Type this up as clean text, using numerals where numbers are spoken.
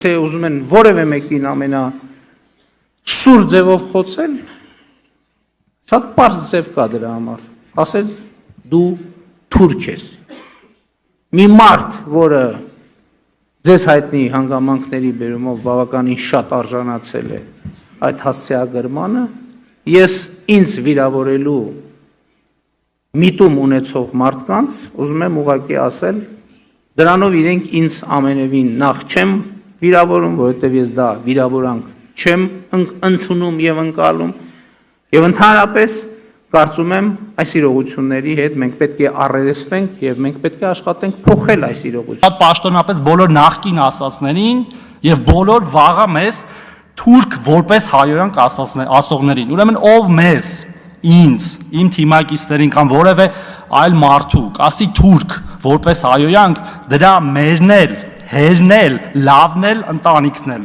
Թե ուզում են որևէ մեկին ամենա սուր ձևով խոցել, շատ պարզ ձև կա դրա համար, ասել դու թուրք ես, մի մարդ, որը ձեզ հայտնի հանգամանքների բերումով բավականին շատ արժանացել է այդ հասցեագրմանը, ես ինձ վիրավորելու միտում ունեցող մարդկանց, ուզում եմ ուղղակի ասել, դրանով իրենք ինձ ամենևին նախ չեմ վիրավորում, որովհետև ես դա վիրավորանք չեմ ընդունում եւ ընկալում, եւ ընդհանրապես կարծում եմ այս իրողությունների հետ մենք պետք է առերեսվենք եւ մենք պետք է աշխատենք փոխել այս իրողությունը։ Շատ պաշտոնապես բոլոր նախկին ասածներին եւ բոլոր վաղը մեզ թուրք որպես հայոյանք ասողներին։ Ուրեմն ով մեզ, ինձ, իմ թիմակիցներին կամ որևէ այլ մարդու, ասի թուրք որպես հայոյանք, դրա մերն էլ, հերն էլ, լավն էլ, ընտանիքն էլ։